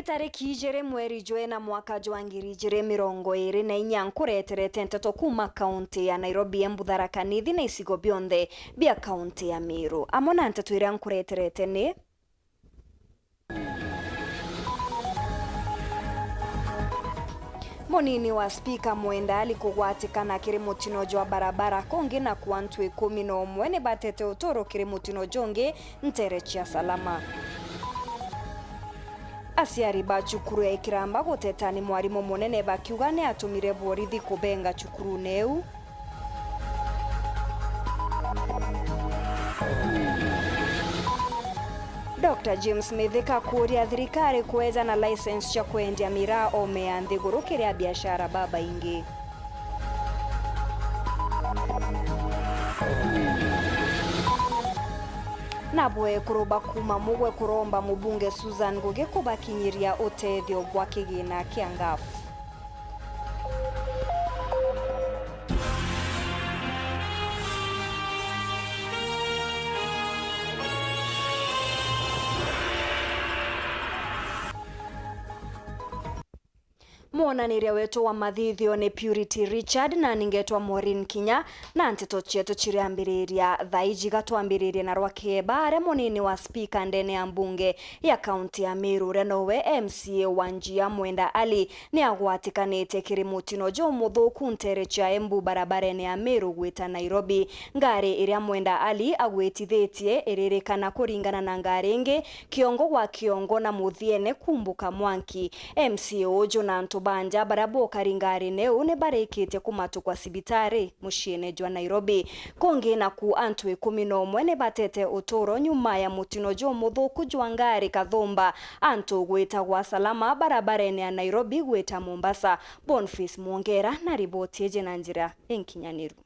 Ni tariki ijere mweri Joena mwaka jwangiri ijere mirongo iri na inya nkureterete Nteto kuma kaunti ya Nairobi embutharakanithi na isigo bionthe bia kaunti ya Meru. Amona Nteto iria nkureterete ni Monini wa spika Mwenda alikugwatikana kiri mutino jwa barabara kongi na kuantu 11 ni batete utoro kiri mutino jonge nterechia salama. Asiari ba chukuru ya ikiramba gutetani mwarimu munene bakiuga ni atumire borithi kubenga chukuru neu. Dr. James Mithika kuria thirikari kuweza na license cha kuendia miraa omea nthiguru kiria biashara baba ingi. Nabwe kuroba kuma mugwe kuromba mubunge Susan Ngugi kubakinyiria utethio bwa kigina kia ngafu. Mwonaniria wetu wa mathithio ni Purity Richard na ningetwa MAUREEN Kinya na Nteto chetu chiriambiriria thaiji gatwambiririe na rwakeba aria munini wa spika ndene ya mbunge ya kaunti ya Meru renowe MCA Wanjia Mwenda Ali ni agwatikanite kiri mutino jo muthuku nterechia Embu barabarene ya Meru gwita Nairobi. Ngari iria Mwenda Ali agwetithetie iririkana kuringana na ngari ingi kiongo wa kiongo na muthiene kumbuka Mwanki. MCA ojo na banja barabo karingari neu ne barekete kumatu kwa sibitari mushine jwa Nairobi konge na ku antu 11 ne batete utoro nyuma ya mutino jo muthuku jwa ngari kathomba antu gwita gwa salama barabarene ya Nairobi gwita Mombasa. Boniface Mwongera na riboti eje na njira enkinyaniru.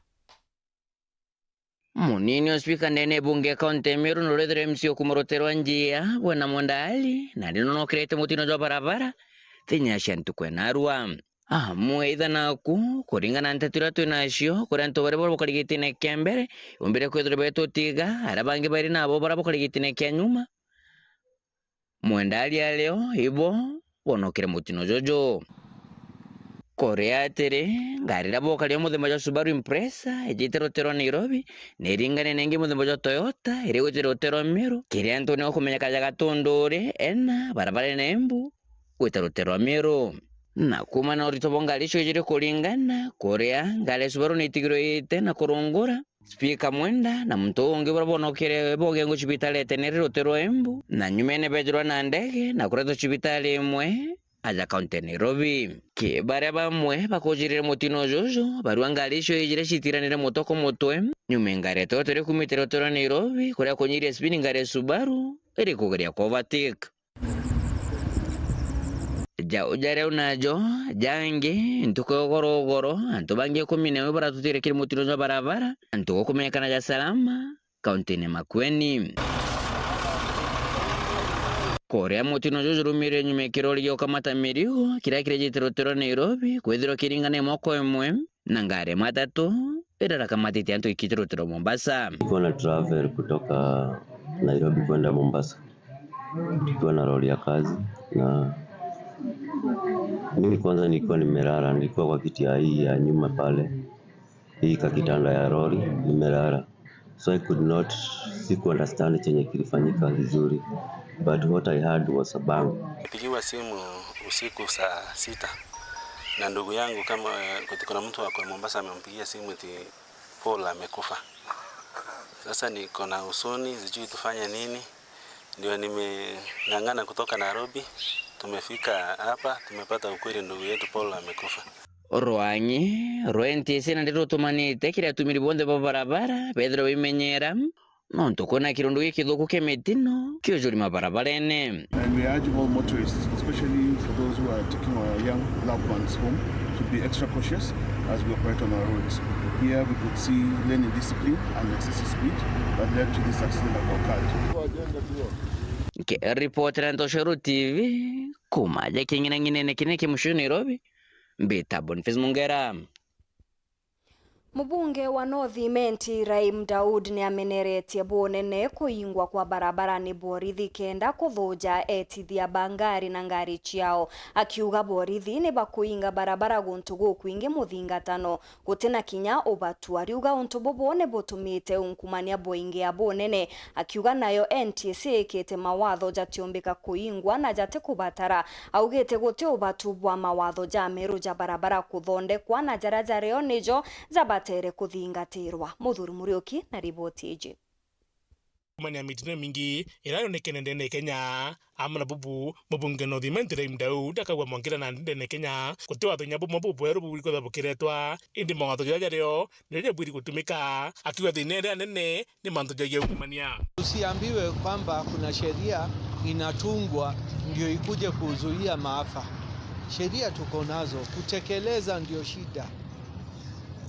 Munini wa spika ndene bunge kaunti ya Meru n'URETERI MCA kumurotero njia Bwana Mwenda Ali na ndino kirete mutino jwa barabara thinya shantukwe narua mweitha naku kuringana Nteto twinacio kuria antu baria bokarigitine kia mbere umbire kwithira betu tiga aria bangi bari nabo baria bokarigitine kia nyuma. Mwenda Ali alio ibo bonokire mutino jojo kuria atiri ngari ria bokaria muthemba jwa Subaru Impreza ejite rotero Nairobi niringane nengi muthemba jwa Toyota iri gwite rotero Meru kiria antu ni kumenyeka ja gatunduri ena barabara na Embu gwita rotero Meru na kuma na urito bongali icio ijiri kuringana kuria ngari Subaru ni itigiro ite na kurungura spika Mwenda na muntu ungi bonokire boge ngo cibitali tenere rotero Embu na nyumene bejirwa na ndege na kureto cibitali Imwe aja kaunti Nairobi ke baria bamwe bakojirire mutino jojo barua ngari icio ijire citiranire mutoko mutwe nyume ngari tore kumite rotero Nairobi kuria konyirie spini ngari Subaru iri kugeria overtake ja ujare unajo jange ntuko gorogoro antu bangi 11 baratutire kiri mutino jwa barabara antu kumenyekana ja salama kaunti ne Makueni korea mutino jojo rumire nyume kirori yo kamata mirigo kira kirejite rotero Nairobi kwethiro kiringane moko emwe na ngare matatu ira kamatite antu ikitiro rotero Mombasa. Nilikuwa na travel kutoka Nairobi kwenda Mombasa tukiwa na lori ya kazi na mimi kwanza nilikuwa nimelala, nilikuwa kwa kiti ya nyuma pale hii kakitanda ya lori nimelala, so I could not understand chenye kilifanyika vizuri, but what I heard was a bang. Nipigiwa simu usiku saa 6 na ndugu yangu kama kuna mtu wako Mombasa amempigia simu eti Paul amekufa. Sasa niko na usoni sijui tufanye nini, ndio nimeng'ang'ana kutoka Nairobi. Tumefika hapa tumepata ukweli ndugu yetu Paul amekufa. Rwanyi rwenti sina ndiro tumanite kira tumiri bonde barabara Pedro bimenyera nonto kona kirundu gikithuku kemetino kiojuri mabarabara ene. And we urge all motorists, especially for those who are taking our young loved ones home, to be extra cautious as we operate on our roads. Here we could see lane indiscipline and excessive speed that led to this accident that occurred. Ke reporter Nteto TV kumaja kingine kinene kimushu Nairobi Beta Boniface Mwongera. Mbunge wa North Imenti Raim Daud ni ameneretie bunene kuingwa kwa barabara ni borithi kenda kuthuja etithia bangari na ngari ciao, akiuga borithi ni bakuinga barabara guntu gukwingi muthingatano gutina kinya ubatu. Ariuga untu bubu ni butumite unkumania boingi ya bunene, akiuga nayo NTSA ikite mawatho jatiombika kuingwa na jate kubatara. Augite guti ubatu bwa mawatho jameru ja barabara kuthondekwa na jarajare nijo za tere kuthingatirwa. Muthuri Muriuki na riboti iji. Manya mitino mingi iraonekana ndene Kenya amana bubu mbunge North Imenti Raim Daud akagwa mwangila na ndene Kenya kuti watho nyabu mabubu Weru buburi kwa bukiretwa indi mawatho jajareo ndio buri kutumika, akiwa thine nene ni manto jaje ukumania. Usiambiwe kwamba kuna sheria inatungwa ndio ikuje kuzuia maafa. Sheria tuko nazo, kutekeleza ndio shida.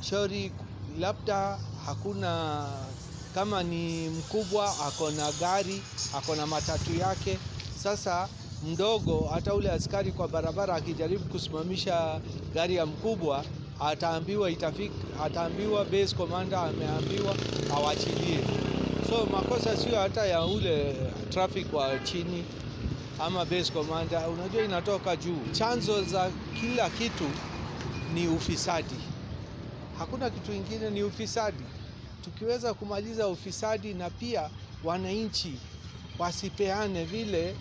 Shauri labda hakuna, kama ni mkubwa akona gari, akona matatu yake. Sasa mdogo, hata ule askari kwa barabara akijaribu kusimamisha gari ya mkubwa, ataambiwa base commander ameambiwa awachilie. So makosa sio hata ya ule traffic wa chini ama base commander, unajua inatoka juu. Chanzo za kila kitu ni ufisadi. Hakuna kitu ingine, ni ufisadi. Tukiweza kumaliza ufisadi na pia wananchi wasipeane vile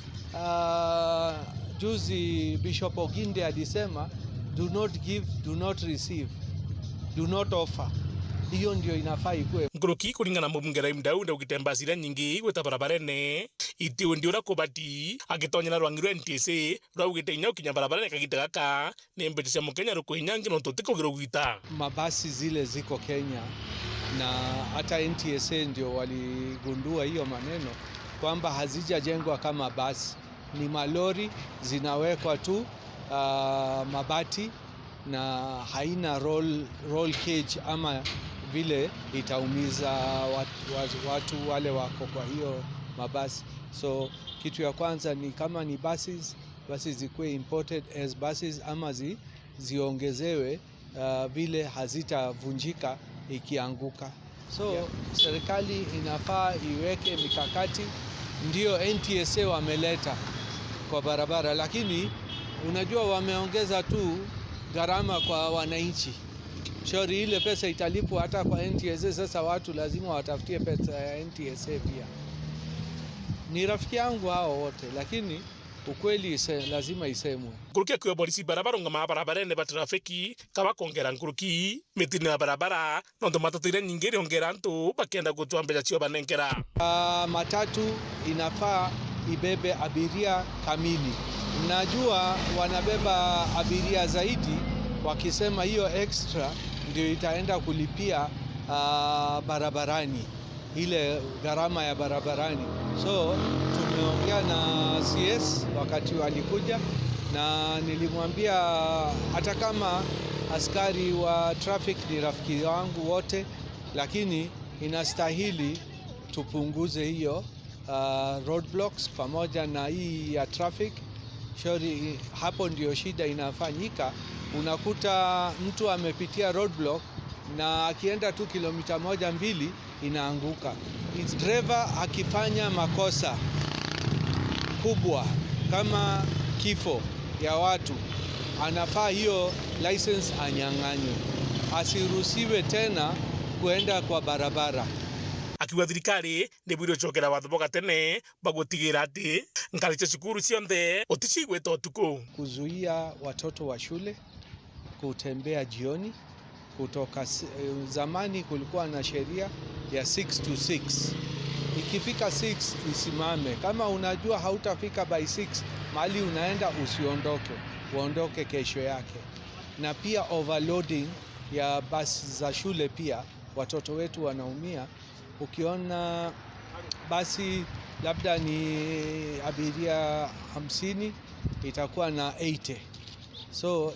juzi Bishop Oginde alisema, do not give, do not receive, do not offer. Hiyo ndio inafaa ikue. Nguruki kulingana na mbunge Raim Daud ukitemba sira nyingi gweta barabarene itiwe ndio rakobati agitonyera rwangirwe NTSA rwagite inyo kinya barabarene kagita gaka nembetisha mukenya rukuinyangi no totiko girogwita. Mabasi zile ziko Kenya na hata NTSA ndio waligundua hiyo maneno kwamba hazijajengwa kama basi, ni malori zinawekwa tu mabati na haina roll cage ama vile itaumiza watu wale wako kwa hiyo mabasi. So kitu ya kwanza ni kama ni buses, basi zikuwe imported as buses ama ziongezewe vile hazitavunjika ikianguka. So serikali inafaa iweke mikakati, ndio NTSA wameleta kwa barabara, lakini unajua wameongeza tu gharama kwa wananchi. Shauri ile pesa italipwa hata kwa NTSA, sasa watu lazima watafutie pesa ya NTSA pia. Ni rafiki yangu hao wote, lakini ukweli lazima isemwe. Nguruki akiwa polisi barabara ngama barabarene ba trafiki kaba kongera nguruki mitini ya barabara nondo matatu ile nyingine ongera ntu bakenda gutwambia chio banenkera. Matatu inafaa ibebe abiria kamili. Najua wanabeba abiria zaidi, wakisema hiyo extra ndio itaenda kulipia barabarani, ile gharama ya barabarani. So tumeongea na CS wakati walikuja, na nilimwambia hata kama askari wa traffic ni rafiki wangu wote, lakini inastahili tupunguze hiyo roadblocks pamoja na hii ya traffic. Shauri hapo ndio shida inafanyika. Unakuta mtu amepitia roadblock na akienda tu kilomita 1-2 inaanguka. Driver akifanya makosa kubwa kama kifo ya watu, anafaa hiyo license anyang'anywe, asiruhusiwe tena kuenda kwa barabara. Akiwa thirikari ni bwiro chokera watho bogatene bagutigira ati ngari cia cukuru cionthe uticigweta utuku. Kuzuia watoto wa shule kutembea jioni kutoka zamani kulikuwa na sheria ya 6 to 6. Ikifika 6 isimame. Kama unajua hautafika by 6 mahali unaenda, usiondoke, uondoke kesho yake. Na pia overloading ya basi za shule pia, watoto wetu wanaumia. Ukiona basi labda ni abiria 50 itakuwa na 80. So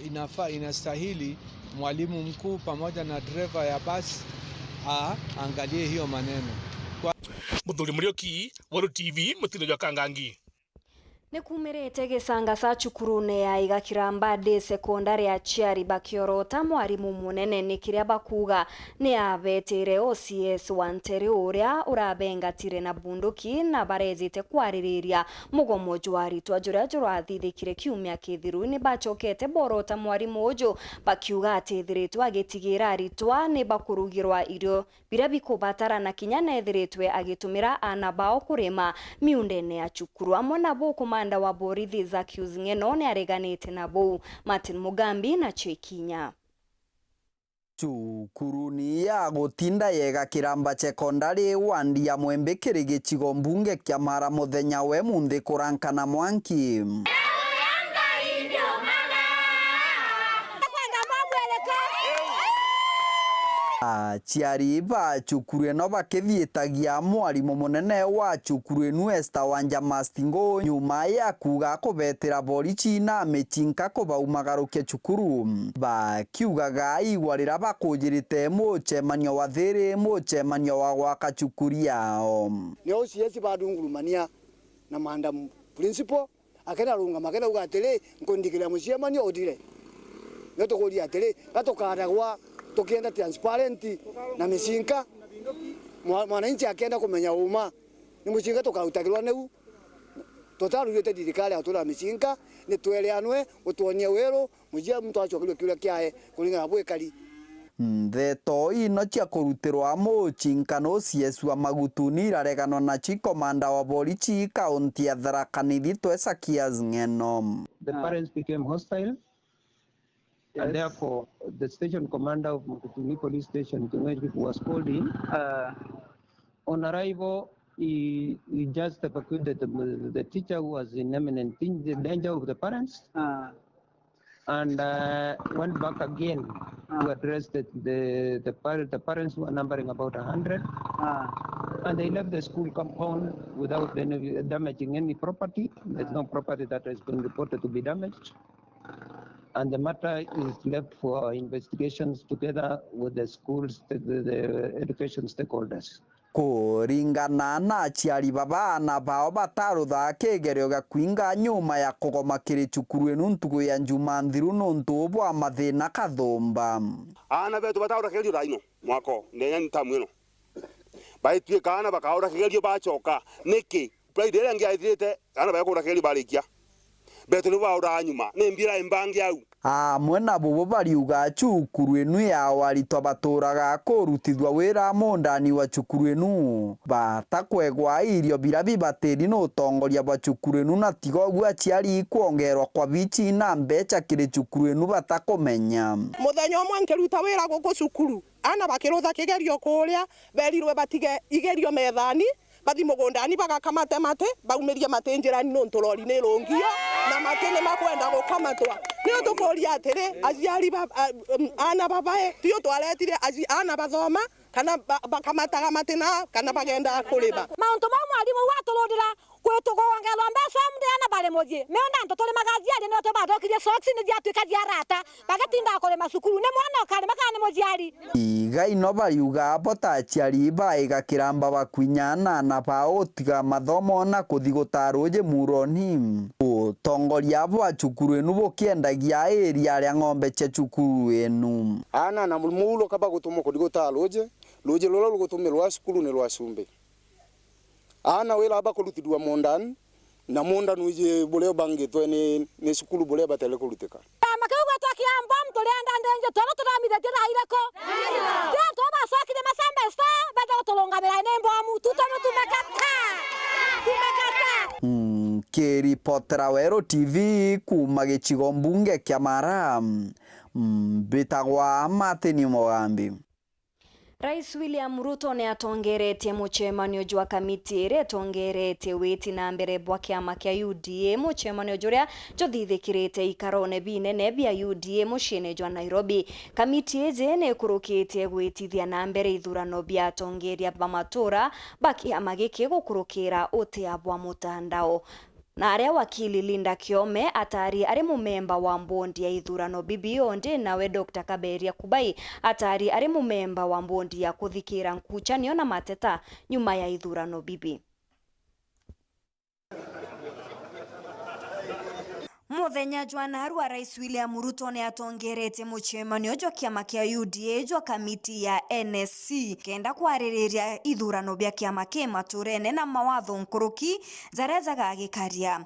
inastahili mwalimu mkuu pamoja na driver ya basi angalie hiyo maneno. Muthuri Muriuki, Weru TV, mutino jwa Kangangi. Nikumirite gisanga sa chukurune ya igakiramba de sekondari ya Chiari bakiorota mwarimu munene nikiria bakuga ni abetire OCS Wanteri uria urabengatire na bunduki na barezite kwaririria mugomo jwari twajuria jurathithikire kiumia kithiru ni bachokete borota mwarimu ujo bakiuga atithiritwe agitigira aritwa ni bakurugirwa irio bira bikubatara na kinya nethiritwe agitumira anabao kurima miundene ya chukuru amwe nabo komanda wa borithi za kiuzingeno ni areganite nabo Martin Mugambi na KINYA. Chukuruni ya gutinda yega kiramba sekondari wandi ya Mwembe kiri gicigo mbunge kia Mara muthenya we munthi kurankana mwanki. Chiari ba chukuru no bakithietagia mwarimu munene wa chukuru enu Esther Wanja Mastingo nyuma ya kuga kubetera borichi na mechinka kubaumagarukia chukuru bakiugaga igwarira bakujirite mucemanio wa thiri mucemanio wa gwaka chukuru yao ni OCS badungurumania na manda principal akena runga makena ugatele nkondikira mucemanio odire neto kodi atele gatokaragwa tukienda transparent na mishinka mwananchi akienda kumenya uma ni mushinka tukautakirwa neu tutarurite dirikali atura mishinka ni tweleanwe utuonye Weru mujia mtu achokirwe kiura kiae kulinga bwekari Nteto ino chia kurutirwa muchinkano OCS wa magutuni iraregano na chikomanda wa borichi kaunti ya Tharaka Nithi twesa kiazngeno. The parents became hostile. And therefore, the station commander of Mukutuni police station was called in. On arrival, he just evacuated the teacher who was in imminent danger of the parents, and went back again to address the parents who were numbering about 100, and they left the school compound without damaging any property. There's no property that has been reported to be damaged. And the matter is left for investigations together with the schools, the education stakeholders. Kuringana na aciari babana bao batarutha kigerio gakwinga nyuma ya kugoma kiri cukuru enu ntugu ya njuma nthiru nuntu bwa mathina kathumba ana betu bataura kigerio raino mwako ndenya ntamu ino baitue kana bakaura kigerio bachoka niki pride ile ngiaithite ana bakura kigerio barikia betu ni baura nyuma ni mbira imbangi au mwena bobo bariuga cukuru enu yao aritwa baturaga kurutithwa wira mondani wa cukuru enu batakwegwa irio bira bibatiri no utongoria bwa cukuru enu na tigogu aciari kuongerwa kwa bichi na mbeca kiri cukuru enu batakumenya muthenya omwe nkiruta wira guku cukuru ana bakirutha kigerio kuria berirwe batige igerio methani bathi mugundani bagakamate mate baumirie mate njirani no nturori ni rungio na mate ni makwenda gukamatwa ni tukoria atiri aciari ana babae tio twaretire ana bathoma kana bakamataga matina kana bagenda kuriba mauntu ma mwarimu watuludira kwitugongelwa mbeca mndena bale moje meona nto tole magaziari no to badokirie soksi ni diatwika diarata bagatinda kole masukuru ne mwana kale makane mojiari iga ino bariuga bota aciari baiga kiramba bakwinyana na baotiga mathomo na kuthi gutaruje muroni utongoria bwa cukuru enu bukiendagia area ya ng'ombe cha cukuru enu ana na mulo kaba gutumo kuthi gutaruje ruje lola rugutumirwa cukuru ni rwa cumbi ana wela bakurutithwa mondani na mondani uje bule bangitwe ni cukuru bule batele kurutika makauga twakiamba mtulenda ndenje tolo turamithete raireko tio toba sokire masambe sta bado tulongamira nembo amutu tumekata kiripotera Weru TV kuma gicigo mbunge kia Mara bitagwa Martin Mugambi. Rais William Ruto ne atongeretie muchemanio jwa kamiti ire tongeretie witi na mbere bwa kiama kia UDA muchemanio juria jothithikirite ikarone binene bia UDA mushine jwa Nairobi kamiti eze ne kurukite gwitithia na mbere ithurano bia tongeria bamatura bakiama giki gukurukira utia bwa mutandao na aria wakili Linda Kiome atari ari mumemba wa mbondi ya ithurano BBO ndi nawe Dr. Kaberia Kubai atari ari mumemba wa mbondi ya kuthikira nkuchanio na mateta nyuma ya ithurano BB Muthenya jwana wa Rais William Ruto ni atongerete muchemanio jwa kiama kia UDA jwa kamiti ya NSC kenda kwaririria ithurano bya kiama kia maturene na mawatho nkuruki zaria gagikaria.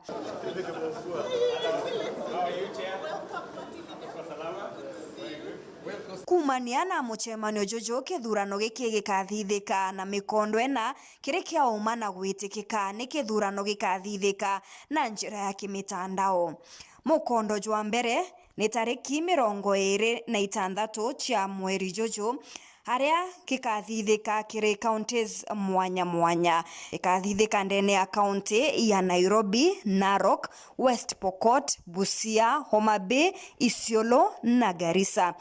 Kumania na muchemanio jojo kithurano giki gikathithika na mikondo ena kiri kia uma na gwitikika ni kithurano gikathithika na njira ya kimitandao. Mukondo jwa mbere ni tariki 26 cia mweri jojo haria kikathithika kiri counties mwanya mwanya. Ikathithika ndene ya county ya Nairobi, Narok, West Pokot, Busia, Homa Bay, Isiolo na Garissa.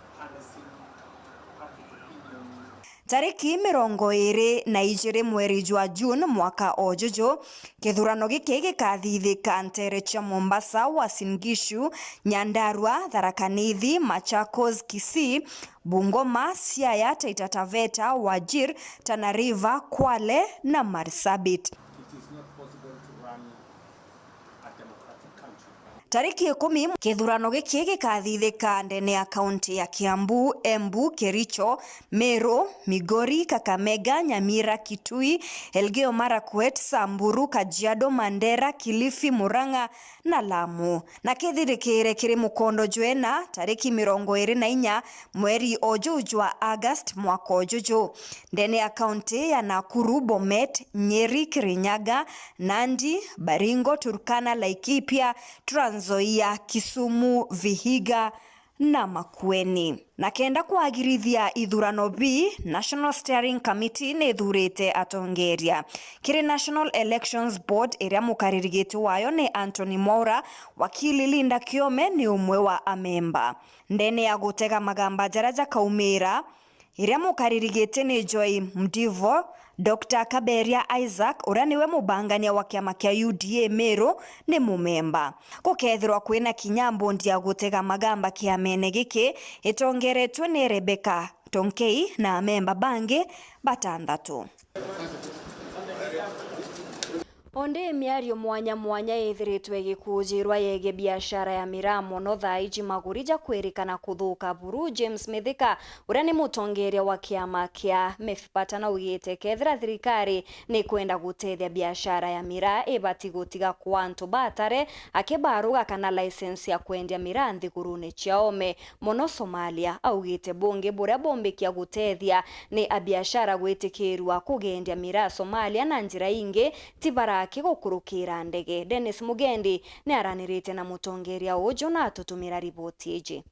Tariki 22 mweri jwa June mwaka ojojo kithurano giki gikathithika ntere cha Mombasa, Uasin Gishu, Nyandarua, Tharaka Nithi, Machakos, Kisii, Bungoma, Siaya, Taita Taveta, Wajir, Tana River, Kwale na Marsabit. Tariki 10 kithurano giki gikathithika ndene ya kaunti ya Kiambu, Embu, Kericho, Meru, Migori, Kakamega, Nyamira, Kitui, Elgeyo Marakwet, Samburu, Kajiado, Mandera, Kilifi, Murang'a na Lamu. Na kithirikire kiri mukondo jwena tariki 24 mweri ojo jwa August mwaka ojojo ndene ya kaunti ya Nakuru, Bomet, Nyeri, Kirinyaga, Nandi, Baringo, Turkana, Laikipia, Trans Nzoia, Kisumu, Vihiga na Makueni. Na kenda kuagirithia ithurano B, National Steering Committee ne thurite atongeria. Kiri National Elections Board iria mukaririgiti wayo ni Anthony Mwaura, wakili Linda Kiome ni umwe wa amemba. Ndene ya gutega magamba jaraja kaumira iria mukaririgiti ni Joy Mdivo, Dr. Kaberia Isaac uria niwe mubangania wa kiama kia UDA Meru ni mumemba. Gukethirwa kwina kinya mbondi ya gutega magamba kiamene giki itongeretwe ni Rebecca Tonkei na amemba bangi batandatu. Onde miario mwanya mwanya ithiritwe gikujirwa yege biashara ya miramo no thaiji magurija kwirikana kuthuka buru. James Mithika uria ni mutongeria wa kiama kia mefipatana ugite kethira thirikari ni kwenda gutethia biashara ya mira ibati gutiga kwantu batare akibaruga kana license ya kwendia mira nthigurune chiaome mono Somalia augite bunge buria bombekia gutethia ni abiashara gwitikirwa kugendia mira Somalia na njira ingi tibara kigukurukira ndege. Dennis Mugendi ni aranirite na mutongeria ujo na atutumira ripoti iji.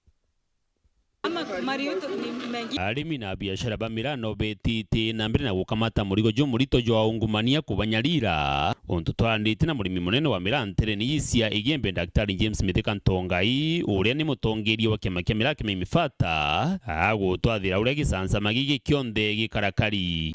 Arimi na biashara ba mirano betiti na mbere na gukamata murigo jo murito jo ungumania kubanyarira onto twandite na murimi munene wa mirantere ni isia igembe Daktari James Mithika Ntongai uria ni mutongeria wa kiama kia mirake mifata agutwathira uria gisansa magigi kionde gikarakari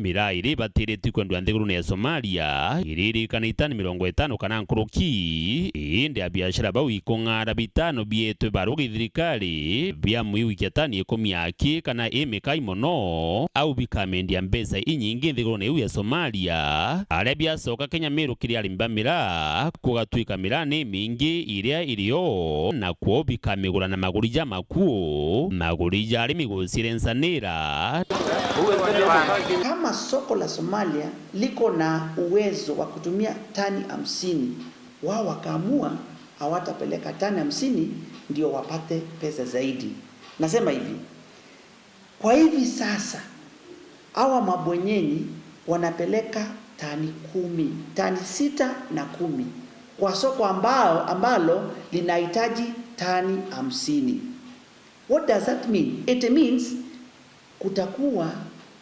mira iri batireti kwendwa nthigurune ya Somalia iriri kanita ni 50 kana nkuruki inde ya biashara ba wikongara bitano bietwe barugi thirikari bia mwiwikia tani ekomiaki kana emekai mono au bikamendia mbeza inyingi nthigurune ya Somalia aria biasoka Kenya Meru kiri alimbamira kugatwika mirane mingi iria irio na kuo bikamigura na magurija makuo magurija arimi gusirensanira. Kama soko la Somalia liko na uwezo wa kutumia tani 50, wao wakaamua hawatapeleka tani 50 ndio wapate pesa zaidi. Nasema hivi, kwa hivi sasa hawa mabwenyenyi wanapeleka tani 10, tani 6 na 10 kwa soko ambalo linahitaji tani 50. What does that mean? It means kutakuwa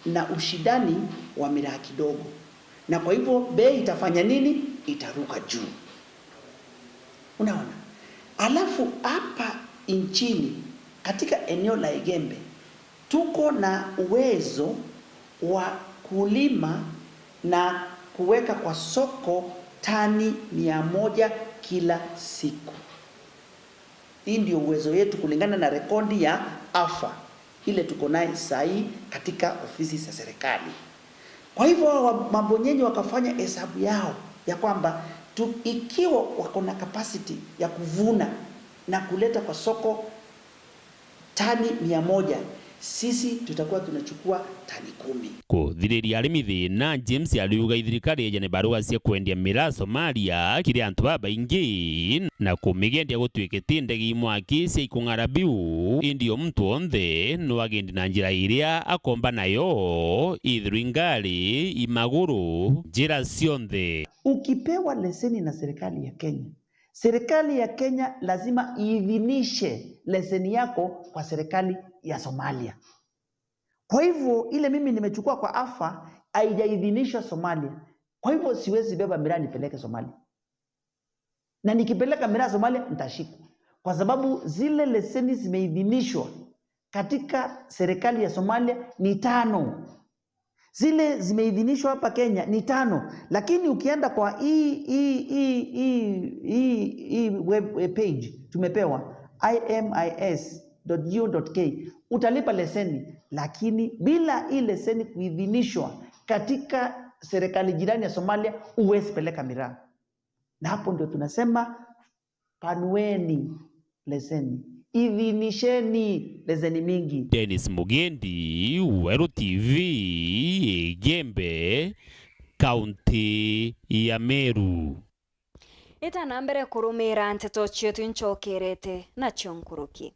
na ushindani wa miraa kidogo, na kwa hivyo bei itafanya nini? Itaruka juu. Unaona? Alafu hapa nchini katika eneo la Igembe tuko na uwezo wa kulima na kuweka kwa soko tani 100 kila siku. Hii ndio uwezo yetu kulingana na rekodi ya AFA ile tuko naye sahi katika ofisi za serikali. Kwa hivyo mabonyenyi wakafanya hesabu yao ya kwamba Ikiwa wako na capacity ya kuvuna na kuleta kwa soko tani 100, sisi tutakuwa tunachukua tani 10. Kuthiriria arimi thina, James aliuga thirikari ejane barua cia kwendia miraa Somalia kiri antu babaingi na kumigendia gutwikite ndegi mwaki cia ikung'ara biu indio mtu onthe no agendi na njira iria akomba nayo ithiru ingari imaguru njira cionthe. Ukipewa leseni na serikali ya Kenya lazima iidhinishe leseni yako kwa serikali ya Somalia. Kwa hivyo ile mimi nimechukua kwa AFA haijaidhinishwa Somalia. Kwa hivyo siwezi beba miraa nipeleke Somalia. Na nikipeleka miraa Somalia nitashikwa. Kwa sababu zile leseni zimeidhinishwa katika serikali ya Somalia ni 5. Zile zimeidhinishwa hapa Kenya ni 5. Lakini ukienda kwa web page tumepewa imis.go.ke utalipa leseni, lakini bila hii leseni kuidhinishwa katika serikali jirani ya Somalia huwezi peleka miraa. Na hapo ndio tunasema panueni leseni, idhinisheni leseni mingi. Dennis Mugendi, Weru TV, Gembe, kaunti ya Meru. Itana mbere kurumira Nteto chetu nchokerete na chonkuruki.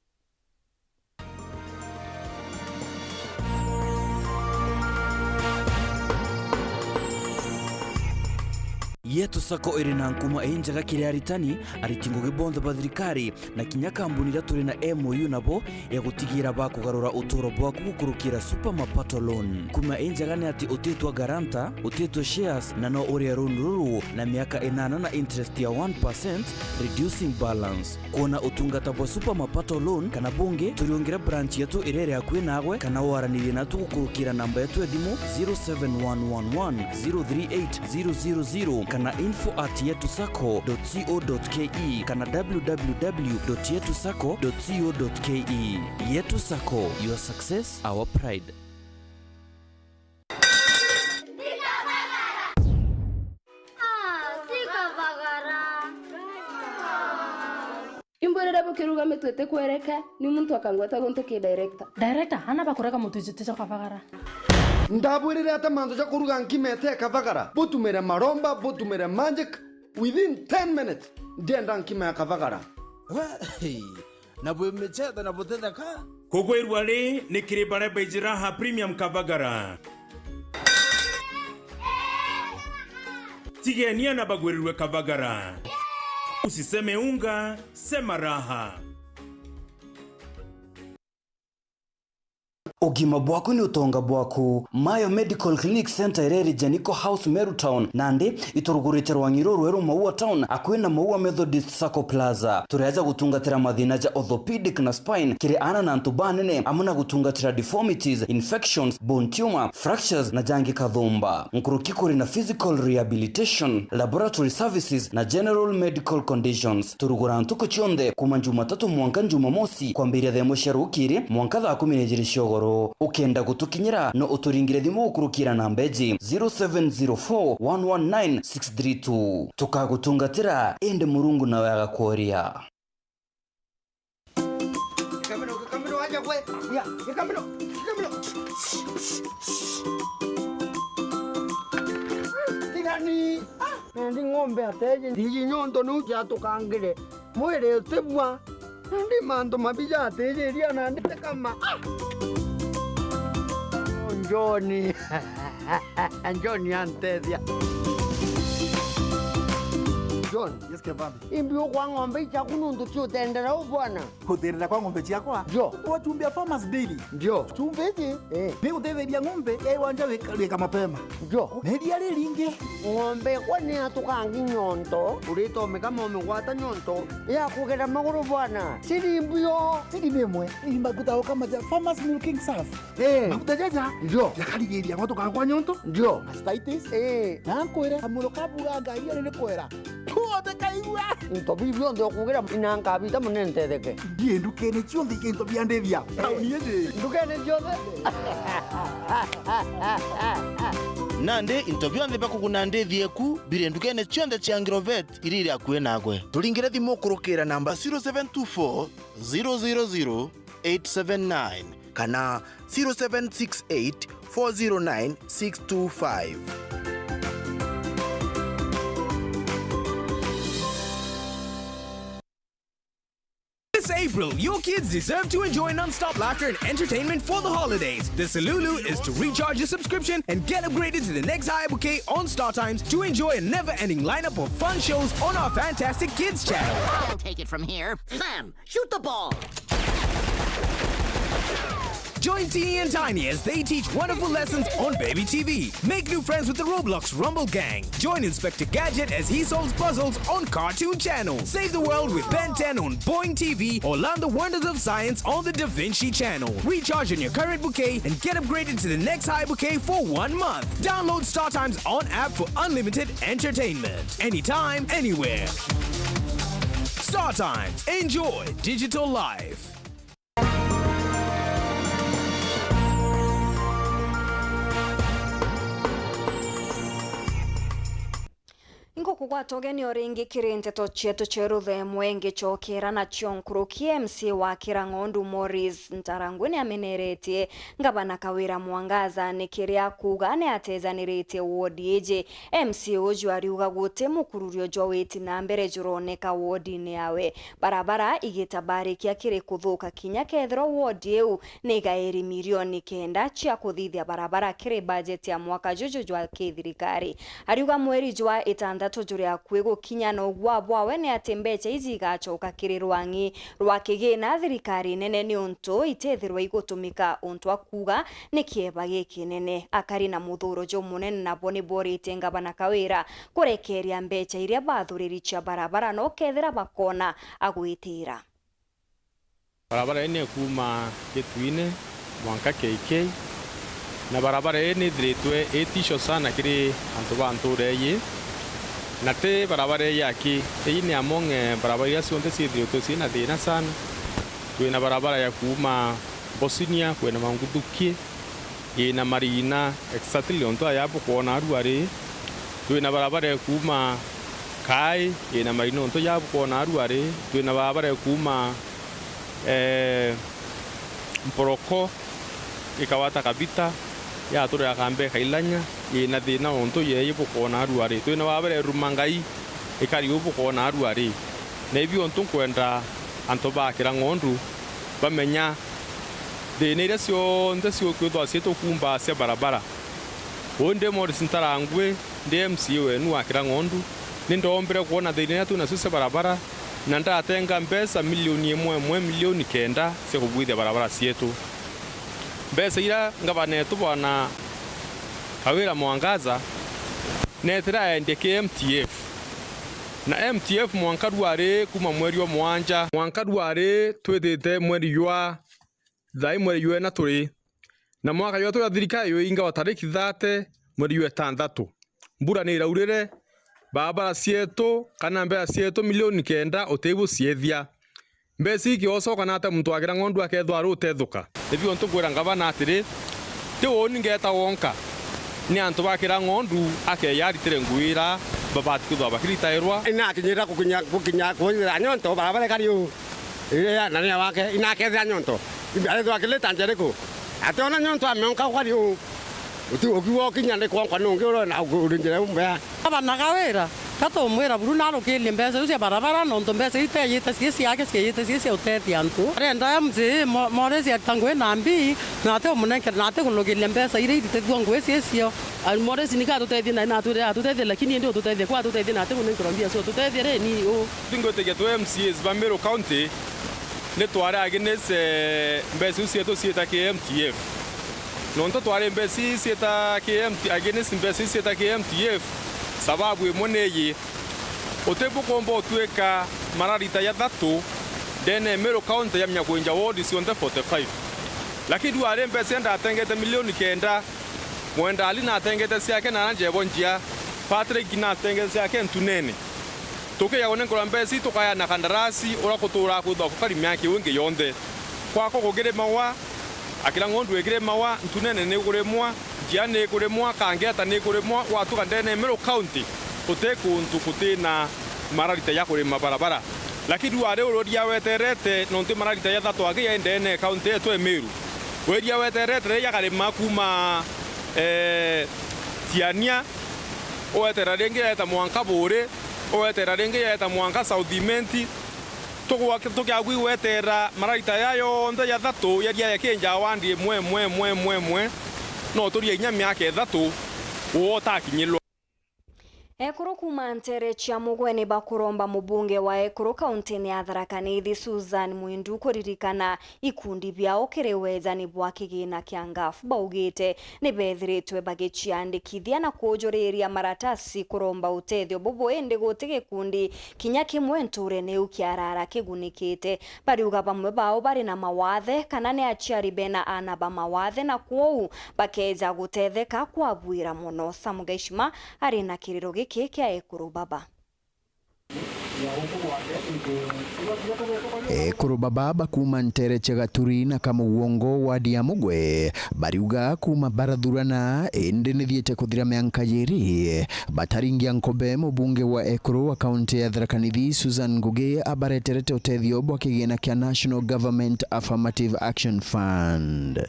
Yetu sako irina nkuma enjaga kiriaritani aritingo gibonda bathirikari na kinya kambuni ira turi na MOU nabo ya gutigira bakugarura uturo bwaku gukurukira super mapato loan. Kuma enjaga ni ati utetwa garanta, utetwa shares na no uri runuru na miaka 8 na interest ya 1% reducing balance. Kuona utungata bwa super mapato loan kana bunge turiongera branch yetu irere akwe nagwe kana waranire na tugukurukira namba yetu ya thimu 0711038000 kana info@yetusako.co.ke kana www.yetusako.co.ke. Yetu Sako, your success, our pride. Imbore dabo kiruga metwete kwereka ni muntu akangwata gonto ke director ana bakureka mutu jitete kwavagara ndabwirire ata manzo ja kuruga nkimete kavagara botumere maromba botumere magic within 10 minutes ndenda nkime kavagara na bwe mecheta na botenda ka kogwerwa ri ni kiribare bejiraha premium kavagara tigenia na bagwerirwe kavagara usiseme unga sema raha. Ogima bwaku ni utonga bwaku. Mayo Medical Clinic Center ireri Janiko House Meru Town nandi iturugurite Rwangiro Weru Maua Town akwina Maua Methodist Sacco Plaza. Turaja gutungatira mathina ja orthopedic na spine kiri ana na ntubanene amuna gutungatira deformities, infections, bone tumor, fractures na jangi kathumba. Nkurukikuri na physical rehabilitation, laboratory services na general medical conditions. Turugura ntuko chionde kuma Jumatatu mwanka Jumamosi kwambiria themo sharukiri mwanka 12 shogoro. Ukenda gutukinyira no uturingire thimu ukurukira na mbeji 0704119632 tukagutungatira ende murungu nawe agakoria. Kamino aja kwe ya kamino tigani ndi ngombe ateje ndi nyondo nuja tukangire mwere utebwa ndi mando mabija ateje ria na ndi kama Johnny Johnny antedia John, yes ke babi. Imbio kwa ngombe cha kunundu chutendera ubwana. Kuterera kwa ngombe chakwa? Jo. Watumbia farmers daily. Jo. Tumbeje? Mimi uteveria ngombe wanja weka mapema. Jo. Media linge. Ngombe kwani atukangi nyonto. Urito kama umegwata nyonto. Ya kugera maguru bwana. Sidi imbio. Sidi memwe. Imba kutao kama ja farmers milking surf. Makutajaja. Jo. Yakaligeria watu kwa nyonto. Jo. Mastitis. Nankwera amulo kaburaga iyo ne kwera. Tuote kaigua into bibio ndo kugira inanga bita munene tetheke die ndukene chionde kento biandethia kauniye ndukene chionde nande into byonde bakugunandethie ku bire ndukene chionde cha Agrovet irire akwe nagwe tulingire thimu kurukira namba 0724 000 879 kana 0768 409 625. This April, your kids deserve to enjoy non-stop laughter and entertainment for the holidays. The Salulu is to recharge your subscription and get upgraded to the next high bouquet on Star Times to enjoy a never-ending lineup of fun shows on our fantastic kids channel. I'll take it from here. Sam, shoot the ball. Join Teeny and Tiny as they teach wonderful lessons on Baby TV. Make new friends with the Roblox Rumble Gang. Join Inspector Gadget as he solves puzzles on Cartoon Channel. Save the world with Ben 10 on Boing TV or learn the wonders of science on the Da Vinci Channel. Recharge on your current bouquet and get upgraded to the next high bouquet for 1 month. Download Star Times on app for unlimited entertainment. Anytime, anywhere. Star Times. Enjoy digital life. Ngoko kwa togeni oringi kiri Nteto chetu cheruthe mwenge chokera na chionkuru KMC wa Kirangondu Morris Ntarangwini ameneretie ngabana kawira mwangaza nikiria kuga ne atezaniretie wodi eje MC oju ariuga gute mukururio joweti na mbere juroneka wodi ne yawe barabara igitabarikia kiri kuthuka kinya kethro wodi eu negaeri milioni 9 chia kuthithia barabara kiri budget ya mwaka juju jwa kithirikari ariuga mweri jwa itandatu juri ya kwego kinya no gwabwawe ne atembeche izi gachoka kiri rwangi rwakigina thirikari nene ni unto itethirwa igutumika unto akuga ni kieba gikinene akari na muthuro jo munene na boni borite ngabana kawira kurekeria mbecha iria bathuriri cha barabara no kethira bakona agwitira barabara ene kuma Gituine mwanka KK na barabara ene thiritwe itisho sana kiri antu bantureye na te barabara yaki ni among barabara ya sionte siithirite sina thina sana twina barabara ya kuma Bosnia kwena Mangutukie ina Marina exactly onto ayapo kuona aruare twina barabara ya kuma Kai ina Marina onto yapo kuona aruare twina barabara ya kuma Mporoko ikawata kabita ya tore akambe kailanya ina thina onto yeye bukona aruare twina babere rumangai ikari ubukona aruare na ibi onto kwenda anto ba Kirangondu bamenya thina ira cio ndasio kwithwa cieto kumba cia barabara onde Morris Ntarangwe ndi MC wenu wa Kirangondu nindombere kuona thina tu na cia barabara na ndatenga mbesa milioni 1 milioni 9 cia kubwithia barabara cietu mbesa ira ngabane tubona kawira mwangaza netira ende KMTF na MTF mwanka duare kuma mweri wa mwanja mwanka duare twethete mweri ywa thai mweri ywa na turi na mwaka ywa twa thirikari yo inga watariki 30 mweri ywa 6 mbura ni iraurire barabara cietu kana mbea cietu milioni 9 otebu ciethia mbesi ki osoka nate muntu wa Kirangondu akethwa rutethuka ebi onto kwira ngabana atiri te woni ngeta wonka ni antu ba Kirangondu akeyaritere ngwira babati kuthwa bakiritairwa ina kinyira kukinya kunyira nyonto barabara kariu ya nani wake ina kethia nyonto ibethwa kileta njereko atona nyonto ameonka kariu uti okiwo kinyane kwa nungiro na urinjira umbea abana kawira kato mwera buru nalo kile mbesa usia barabara no ndo mbesa iteyita siesi yake siesi uteti antu renda mze Moresi atangwe nambi na te omuneke na te kulogile mbesa ile itethwa ngwe siesi yo al Moresi nika tutethia na tutethia lakini ndio tutethia kwa tutethia na te kunekrambia so tutethia re ni o tingote geto MCs Bamero County ne twara agnes mbesa usia to sieta KMTF nonto tware mbesa sieta KMT agnes mbesa sieta KMTF sababu emoneye otebu kombo tweka mararita ya 3 dene Mero County ya Mnyakwenja ward sionte 45 lakini duare mbesa nda atengete milioni 9 mwenda ali na atengete siake na nje bonjia Patrick na atengete siake ntunene tukiya onengora mbesi tukaya na kandarasi ora kutura kutho kukarimya ki wingi yonde kwako kugire mawa akira ngondu egire mawa ntunene ne kuremwa jiane kuremwa kangeta ne kuremwa watu kandene Meru County kutekuntu kutina mararita ya kurema barabara lakini wale urodia weterete nonte mararita ya Thaa age ndene county yetu Meru weria weterete ya karema kuma tiania owetera renge ya mwanka bore owetera renge ya mwanka Southimenti tukiagwi wetera mararita yayo nda ya Thaa ya kenja wandi mwe no turia inya myake Thaa wotakinyilwa Ekuru kuma Nterecha mugweni bakuromba mubunge wa Ekuru kauntini ya Tharaka Nithi Susan Mwindu kuririkana ikundi byao kireweza ni bwakigina kiangafu baugite ni bethiritwe bagichiandikithia na kujoreria maratasi kuromba utethio bubu ende gutege kundi kinya kimwe nture ne ukiarara kigunikite bariuga bamwe bao bari na mawathe kana ne achiari bena anaba mawathe na kuo bakeza gutetheka kwabwira muno Samugeshima ari na kiriro kya Ekuru baba Ekuru baba bakuma Nterecha Gaturi na kama uongo wa Imwe bariuga kuma barathurana ende nithiete kuthira mianka yiri bataringia nkobe mubunge wa Ekuru wa kaunti ya Tharaka Nithi Susan Ngugi abareterete utethio bwakigina kya National Government Affirmative Action Fund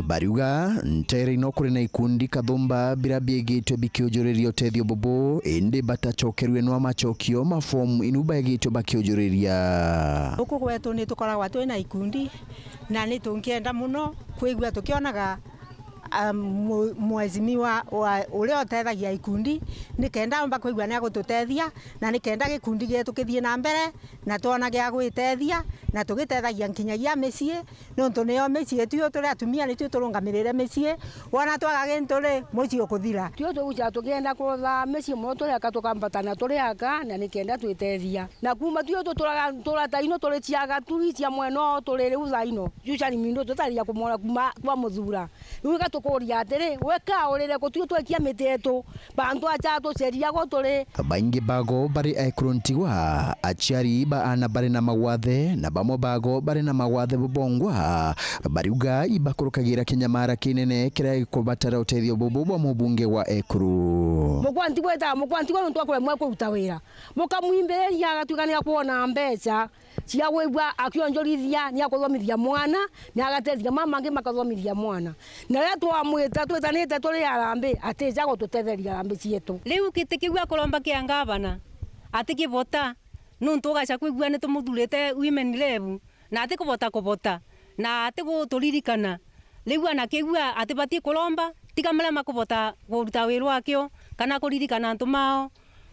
bariuga Ntere no kuri na ikundi kathumba birabiegitwe bikiojoreria utethio bobo ende batachokerwe no amachokio mafomu inuba egitwe bakiojoreria huku kwetu ni tukoragwa twina ikundi na ni tungienda muno kwigua tukionaga mwezimiwa ule otethagia ikundi nikenda mba kwigua ne gututethia na nikenda gikundi gitu kithie na mbere na tuona gya gwitethia na tugitethagia nkinyagia micie nontu nio micie tuyo turi atumia ni turungamirire micie wona twaga ginturi mucio kuthira tuyo tugucha tugenda kutha micie mo turi aka tukambatana turi aka na nikenda twitethia na kuma tuyo turata ino turi ciaga turi cia mweno turi riuza ino juca ni mindo tutaria kumora kuma kwa muthura ruga tukuria atiri weka urire kutuyo twekia miteto bantu acha tuceria go turi baingi bago bari Ekuruntiwa achiari ba ana bari na mawathe na bamo bago bari na mawathe bubongwa bariuga ibakurukagira kinyamara kinene kira kubatara utethio bubu bwa mubunge wa Ekuru mukwanti kwa ntu akore mwe kutawira mukamwimberia agatugania kuona mbeca cia gwigua akionjorithia ni akuthomithia mwana ni agatethia mama ngi makathomithia mwana na ria twamwita twitanite turi arambe atija gututetheria arambe cietu riu kitikigua kuromba kiangavana atikivota nuntu gacha kwigua ni tumuthurite women level na atikuvota na atiguturirikana riu ana kigua atibati kuromba tiga mara makuvota guruta wiru wakio kana kuririkana antu mao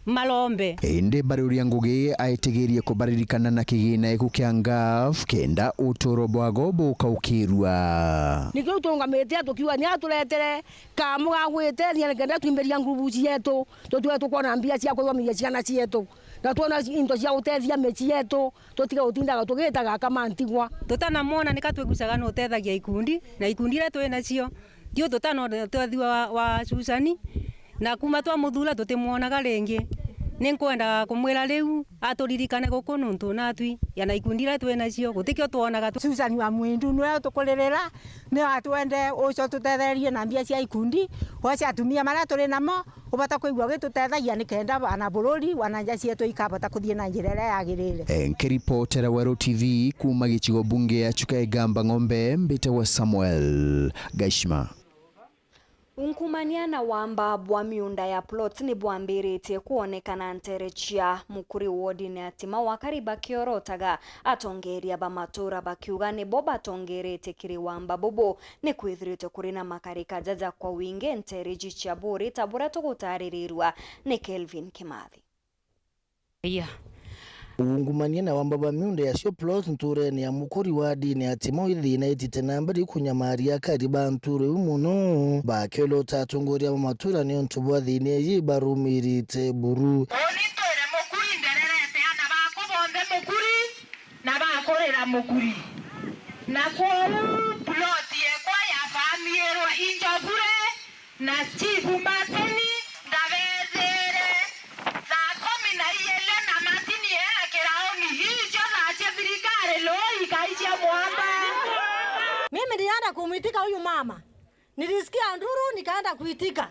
malombe ende baruria Ngugi aitigirie kubaririkana na kigina eku kiangaf kenda utoro bwago bukaukirwa nikyo tungamete tukiwa ni aturetere kamu ga gwitethia nikenda twimberia nguvu cietu tutwe tukona mbia cia kuthomithia ciana cietu na tuona into cia utethia mechi yetu tutiga utindaga tugitaga kama ntigwa tutanamona nikatwegucaga no tethagia ikundi na ikundi ria twina cio dio tutano twethiwa wa Susani na kuma twa muthura tutimwonaga ringi ninkwenda kumwira riu aturirikane guku nuntu natwi yana ikundi ria twina cio gutikio tuonaga Susani wa Mwindu nwe tukuririra ni atwende uco tutetherie na mbia cia ikundi wacha atumia maria turi namo ubata kuigua gitutethagia nikenda bana bururi wananja cietu ikabata kuthie na njira ria yagirire nkiripotera Weru TV kuma gichigo bunge ya Chukaigamba Ng'ombe mbite wa Samuel Gashima Unkumania na wamba bwa miunda ya plot ni bwambirite kuonekana Nterecha mukuri wodi ni atima wakariba kiorotaga atongeria bamatura bakiuga ni boba tongerete kiri wamba bobo ni kwithirite kurina makarika jaja kwa winge Ntereji chaburi tabura tugutaririrwa ni Kelvin Kimathi. Ungumania na wamba miunda ya sio plot nture ni ya mukuri wadi ni atimo ithi na itite nambari kunyamaria kariba nture umuno bakelo tatungoria matura ni ntubwa thini yi barumirite buru onitore mukuri ndererete ana bakobonde mukuri na bakorera mukuri na kwa plot ye kwa ya famierwa injobure na chifu mateni ndabezere za 10 na yele na nikaenda kumuitika huyu mama. Nilisikia nduru nikaenda kuitika.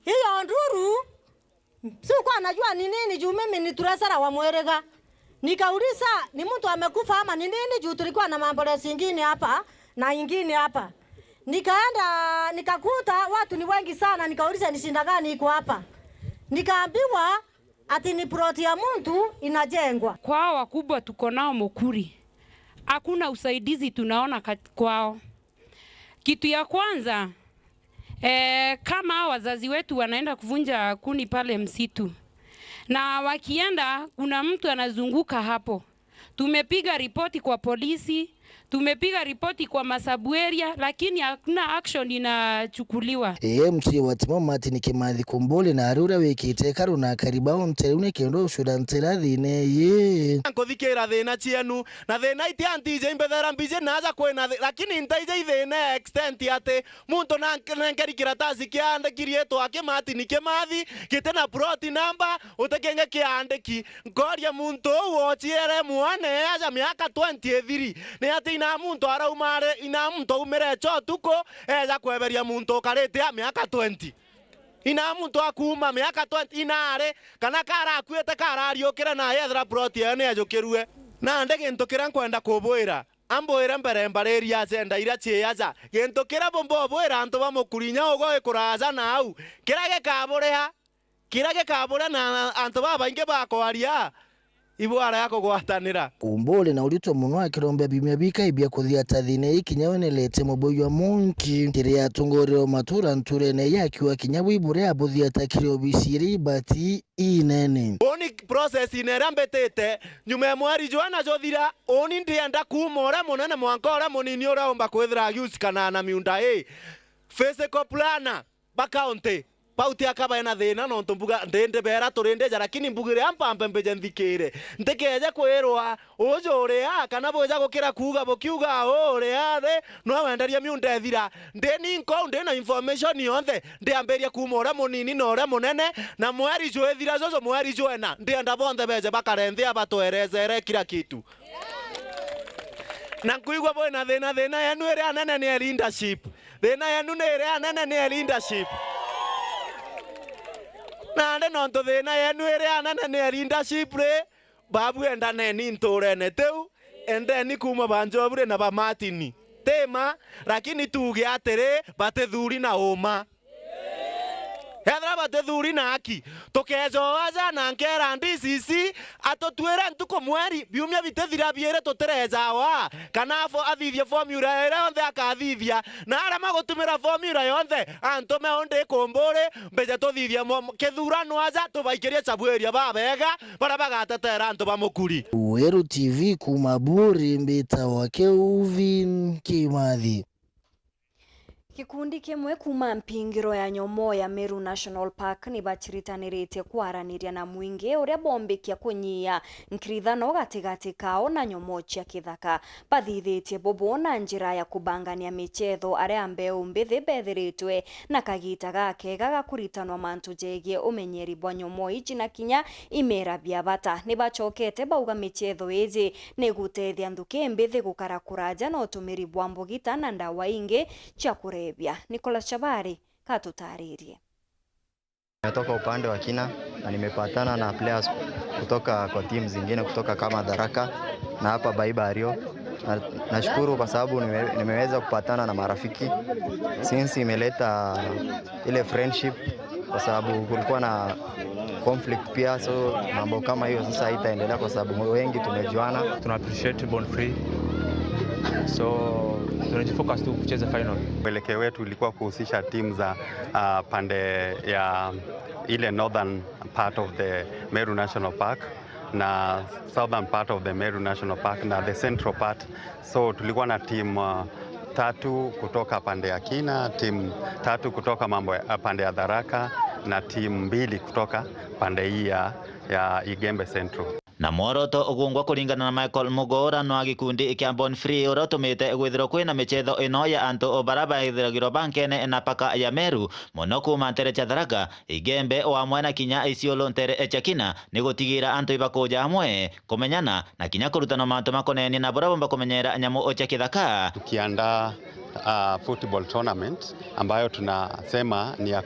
Hiyo nduru sikuwa najua ni nini juu mimi ni turesara wa Mwerega. Nikauliza ni mtu amekufa ama ni nini juu tulikuwa na maambulensi ingine hapa na ingine hapa. Nikaenda nikakuta watu ni wengi sana, nikauliza ni shinda gani iko hapa. Nikaambiwa ati ni ploti ya mtu inajengwa. Kwao wakubwa tuko nao Mukuri. Hakuna usaidizi tunaona kwao. Kitu ya kwanza kama wazazi wetu wanaenda kuvunja kuni pale msitu. Na wakienda kuna mtu anazunguka hapo. Tumepiga ripoti kwa polisi, tumepiga ripoti kwa masabueria, lakini hakuna action inachukuliwa. MC wa Timo Martin Kimathi Kumbole na arura wikite karuna karibao nterune kendo ushura ntera thine ye. Nkothikira thina cienu na thina iti antije imbethera mbije naja kwena lakini ntaije thina extent ate muntu na nkeri kiratazi kiandikirie twake Martin Kimathi kitena plot number utekenge kiandiki ngoria muntu wochiere mwane aja miaka 23 ni ati ina muntu araumare ina muntu umere chotuko eja kweberia muntu karete ya miaka 20 ina muntu akuma miaka 20 inare kana kara akuete kara ariokera na yethra proti ene ajokirue na ndege ntokira kwenda kubwira amboira mbere mbareria agenda ira chiaja gentokira bombo bwira antu bamukurinya ugo ikuraza na au kirage kabure na antu babainge bakwaria ibwara yako gwatanira Kumbole na ulitwa muno akirombe bimya bikaibya kuthia tathine ikinyawonelete muboyo munki kiria tungorero matura nturene yakiwa kinyabu ibure abuthia takirio bisiri bati inene oni process inerambetete nyume mwari jwana jothira oni ndienda kumora munene mwankora munini uraomba kwithira use kana na miunda physical planner bakaunti pauti akaba ena thina no ntumbuga ndende bera turinde jara kini mbugire ampampe mbeje nthikire ndikeje kwirwa ujuria kana boja gukira kuga bokiuga uria the no wenderia miunda ethira ndeni nko ndena information yonthe ndiamberia kumora munini no ora munene na mwari jo ethira zozo mwari jo ena ndienda bonthe beje bakarendhia batwerezere kila kitu na kuigwa bona thina yenu ere anene ni leadership thina yenu ni ere anene ni leadership nande nonto thina yenu ere anene ni leadership re babu enda neni nturene teu endeni kuma banjobure na ba Martin tema lakini tuge atere batethuri na uma Hedra batethuri na aki tokejo aja na nkera ndisisi atotwera ntuko mweri biumya bitethira biere totereza wa kanafo athithia formula ere onthe akathithia na ara magutumira formula yonthe antome onde Kumbole mbeje tothithia kethurano aja tubaikirie sabweria babega bara bagatetera antu bamukuri Weru TV kumaburi mbita wake Uvin Kimathi. Kikundi kimwe kuma mpingiro ya nyomo ya Meru National Park ni bachiritanirite kwaraniria na mwingi uria bombekia kunyia nkirithano gatigati kao na nyomo cia kithaka bathithitie bobo na njira ya kubangania michetho aria mbeu mbithi bethiritwe na kagita gake gagakuritanwa mantu jegie umenyeri bwa nyomo iji na kinya imera bia bata ni bachokete bauga michetho iji ni gutethia nthuki mbithi gukara kuraja na utumiri bwa mbugita na ndawa ingi cia kurebia. Nicolas Chabari katutaririe. Natoka upande wa Kina na nimepatana na players kutoka kwa timu zingine kutoka kama Dharaka na hapa Baibario. Nashukuru kwa sababu nimeweza kupatana na marafiki since imeleta ile friendship kwa sababu kulikuwa na conflict pia, so mambo kama hiyo sasa haitaendelea kwa sababu wengi tumejuana. Tuna appreciate Born Free, so tunajifocus tu kucheza final. Mwelekeo wetu ilikuwa kuhusisha timu za pande ya ile northern part of the Meru National Park na southern part of the Meru National Park na the central part. So tulikuwa na timu 3 kutoka pande ya Kina, timu 3 kutoka pande ya Dharaka na timu 2 kutoka pande hii ya Igembe Central. Na mworoto ugungwa kuringana na Michael Mugora no agikundi kia Born Free urotumite gwithiro kwina michetho ino ya antu obaraba ithiragiro bankene na paka ya Meru muno kuma ntere cha Dharaka Igembe wa mwana kinya Isiolo ntere cha Kina ni gutigira antu ibakuja hamwe kumenyana na kinya kurutana mantu makoneni na borabomba kumenyera nyamu ocha kithaka tukiandaa football tournament ambayo tunasema ni ya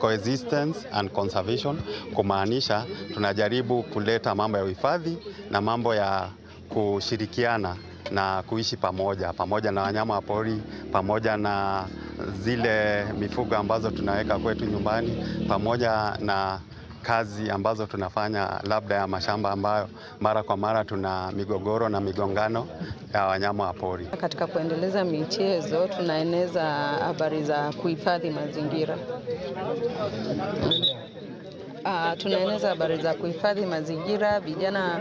coexistence and conservation, kumaanisha tunajaribu kuleta mambo ya uhifadhi na mambo ya kushirikiana na kuishi pamoja na wanyama wa pori, pamoja na zile mifugo ambazo tunaweka kwetu nyumbani, pamoja na kazi ambazo tunafanya labda ya mashamba ambayo mara kwa mara tuna migogoro na migongano ya wanyama wa pori. Katika kuendeleza michezo tunaeneza habari za kuhifadhi mazingira. Tunaeneza habari za kuhifadhi mazingira. Vijana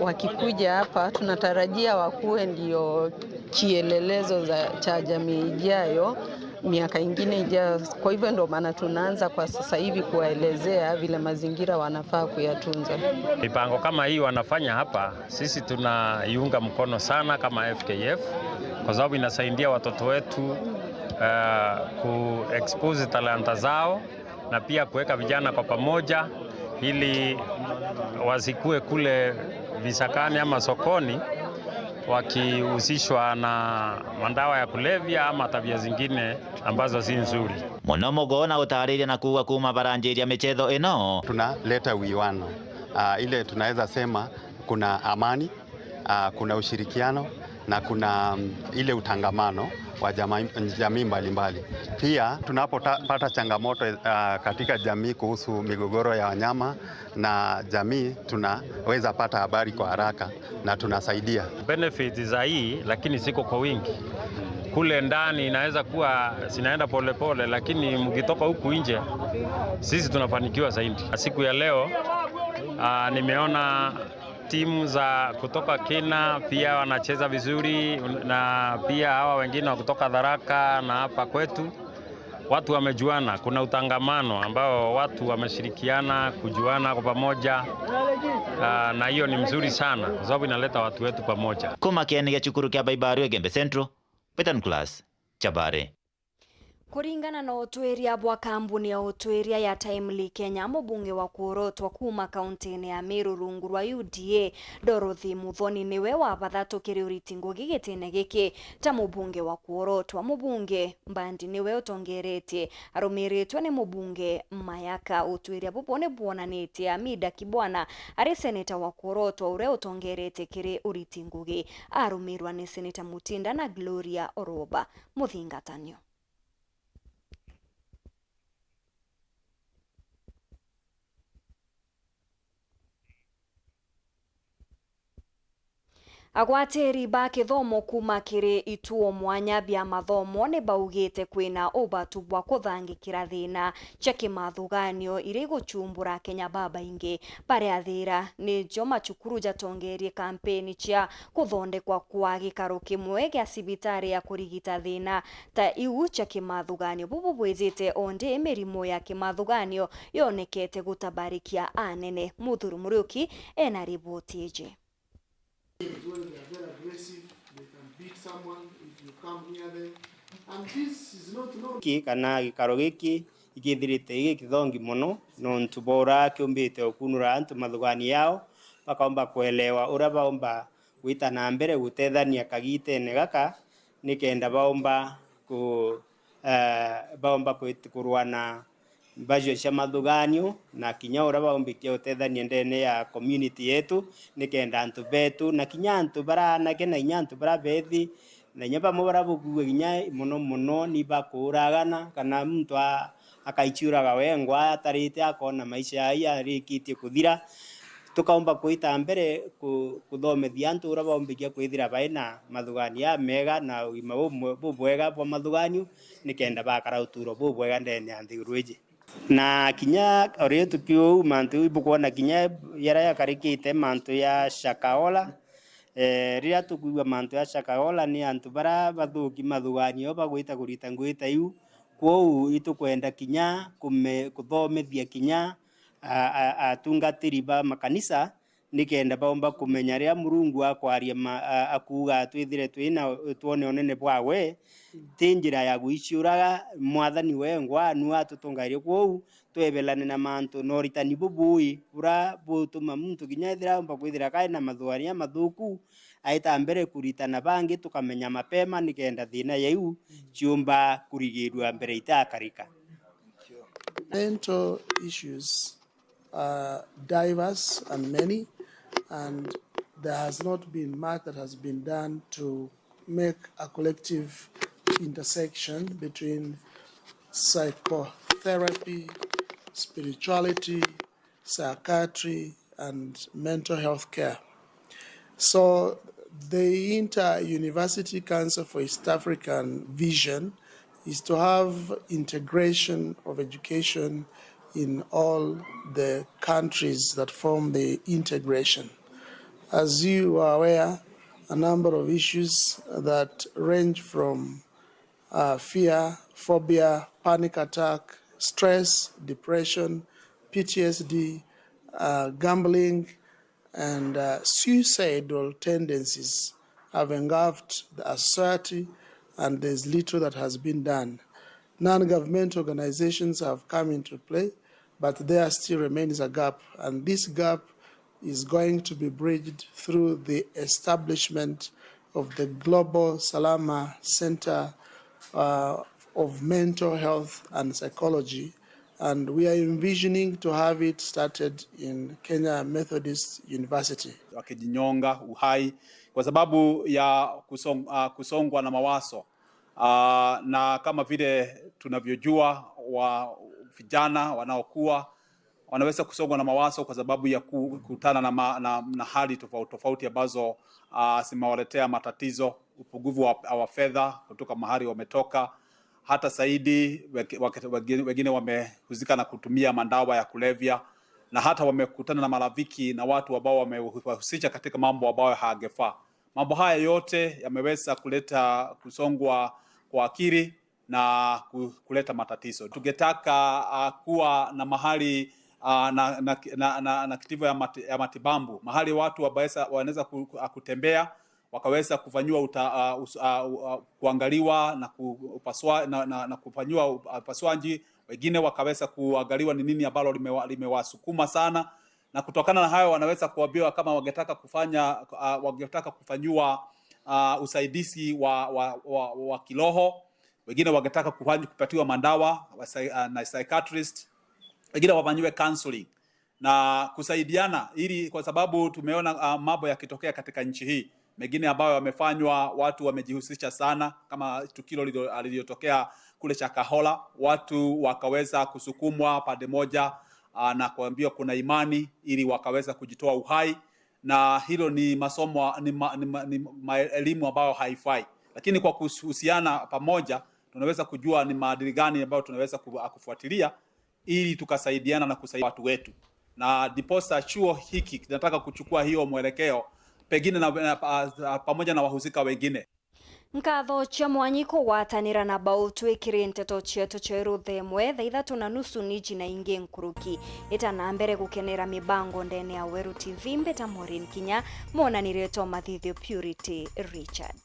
wakikuja hapa tunatarajia wakuwe ndio kielelezo cha jamii ijayo miaka ingine ijayo. Kwa hivyo ndio maana tunaanza kwa sasa hivi kuwaelezea vile mazingira wanafaa kuyatunza. Mipango kama hii wanafanya hapa, sisi tunaiunga mkono sana kama FKF, kwa sababu inasaidia watoto wetu ku-expose talanta zao na pia kuweka vijana kwa pamoja ili wasikue kule visakani ama sokoni wakihusishwa na madawa ya kulevya ama tabia zingine ambazo si nzuri. Munomogo na utariria na kuwa kuma baranjiria michezo ino tunaleta uwiano. Ile tunaweza sema kuna amani, kuna ushirikiano na kuna ile utangamano wa jamii mbalimbali. Pia tunapopata changamoto katika jamii kuhusu migogoro ya wanyama na jamii, tunaweza pata habari kwa haraka na tunasaidia. Benefits za hii lakini siko kwa wingi. Kule ndani inaweza kuwa sinaenda polepole, lakini mkitoka huku nje sisi tunafanikiwa zaidi. Siku ya leo nimeona timu za kutoka Kina pia wanacheza vizuri, na pia hawa wengine wa kutoka Tharaka na hapa kwetu watu wamejuana. Kuna utangamano ambao watu wameshirikiana kujuana kwa pamoja, na hiyo ni mzuri sana kwa sababu inaleta watu wetu pamoja. Kuma kieni gachukuru kia Baibaru Gembe Central, Petan Class, Chabare. Kuringana na utwiria bwa kambuni ya utwiria ya Timely Kenya, mubunge wa kuorotwa kuma kaunti ya Meru rungu rwa UDA Dorothy Muthoni niwe wabathatukire uritingo gigitine giki ta mubunge wa kuorotwa. Mubunge Mbandi niwe utongeretie arumiritwe ni mubunge Mayaka. Utwiria bubone bwonanitie Amida Kibwana ari seneta wa kuorotwa ure utongeretie kiri uritingo gi arumirwa ni seneta Mutinda na Gloria Oroba. Muthingatanio agwateri ba kithomo kuma kiri ituo mwanya bia mathomo ni baugite kwina ubatu bwa kuthangikira thina cia kimathuganio iri guchumbura Kenya babaingi bare athira ni jo machukuru jatongerie kampeni cia kuthondekwa kwa gikaro kimwe gia cibitari ya kurigita thina ta iu cia kimathuganio bubu bwizite onde mirimo ya kimathuganio yonekete gutabarikia anene. Muthuru Muriuki ena ripoti ije. When they are very aggressive, they can beat someone if you come near them, and this is not normal. Kana gikaro giki igithirite gikithongi muno nontu bora kiumbite okunura antu mathugani yao bakaomba kuelewa ura baomba gwita na mbere gutethania kagitene gaka nikenda baomba kurwana mbajo cia mathuganio na kinya ura baombikia utethania ndene ya community yetu nikenda antu betu na kinya antu bara na kena inya antu bara bethi na nyaba mubara buguwe kinya muno ni bakuragana kana mtu akaichuraga wengwa atarite akona maisha ya rikitie kuthira tukaomba kuita mbere kuthomethia antu ura baombikia kwithira baina mathugania mega na ugima bubwega bwa mathuganio nikenda bakara uturo bubwega ndene anthigurweje na kinya ore tukio mantu ibukona kinya yara ya karikite mantu ya shakaola ria tukugwa mantu ya shakaola ni antu bara bathuki mathuganio bagwita kurita ngwita yu kwou itukwenda kinya kuthomethia kinya atungatiri ba makanisa nikenda baomba kumenya ria Murungu akwaria akuga twithire twina tuone onene bwawe tinjira ya guiciuraga mwathani wengwa nu atutungairie kwou twebelane na mantu no ritani bubui bura butuma muntu kinyethira omba kwithira kai na mathuaria mathuku aita mbere kuritana bangi tukamenya mapema nikenda thina yeu ciumba kurigirwa mbere itakarika. Mental issues are diverse and many, and there has not been much that has been done to make a collective intersection between psychotherapy, spirituality, psychiatry, and mental health care. So the Inter-University Council for East African vision is to have integration of education in all the countries that form the integration. As you are aware, a number of issues that range from fear, phobia, panic attack, stress, depression, PTSD, gambling, and suicidal tendencies have engulfed the society, and there's little that has been done. Non-governmental organizations have come into play, but there still remains a gap, and this gap is going to be bridged through the establishment of the Global Salama Center of Mental Health and Psychology, and we are envisioning to have it started in Kenya Methodist University. Wakijinyonga uhai kwa sababu ya kusongwa na mawazo. Na kama vile tunavyojua vijana wanaokuwa wanaweza kusongwa na mawazo kwa sababu ya kukutana na hali tofauti ambazo zimewaletea matatizo, upungufu wa fedha kutoka mahali wametoka, hata zaidi wengine wamehusika na kutumia madawa ya kulevya, na hata wamekutana na marafiki na watu ambao wamehusisha katika mambo ambayo hayangefaa. Mambo haya yote yameweza kuleta kusongwa kwa akili na kuleta matatizo. Tungetaka kuwa na mahali na kitivo ya matibabu, mahali watu wanaweza kutembea, wakaweza kufanywa kuangaliwa na kupaswa na kufanywa upasuaji, wengine wakaweza kuangaliwa ni nini ambalo limewasukuma sana, na kutokana na hayo wanaweza kuambiwa kama wangetaka kufanywa usaidizi wa kiroho, wengine wangetaka kupatiwa madawa na psychiatrist, wengine wafanywe counseling na kusaidiana, ili kwa sababu tumeona mambo yakitokea katika nchi hii mengine ambayo wamefanywa, watu wamejihusisha sana, kama tukio lililotokea kule Chakahola, watu wakaweza kusukumwa pande moja na kuambiwa kuna imani ili wakaweza kujitoa uhai, na hilo ni masomo ni elimu ambayo haifai, lakini kwa kuhusiana pamoja tunaweza kujua ni maadili gani ambayo tunaweza kufuatilia ili tukasaidiana na kusaidia watu wetu. Na diposa chuo hiki tunataka kuchukua hiyo mwelekeo pengine pamoja na wahusika wengine. Nkatho cha mwanyiko watanira na bautu ikiri nteto chetu cheru themwe thaitha tunanusu niji na ingi nkuruki itana mbere gukenera mibango ndene ya Weru TV mbeta MAUREEN Kinya mona nireto mathithio Purity Richard.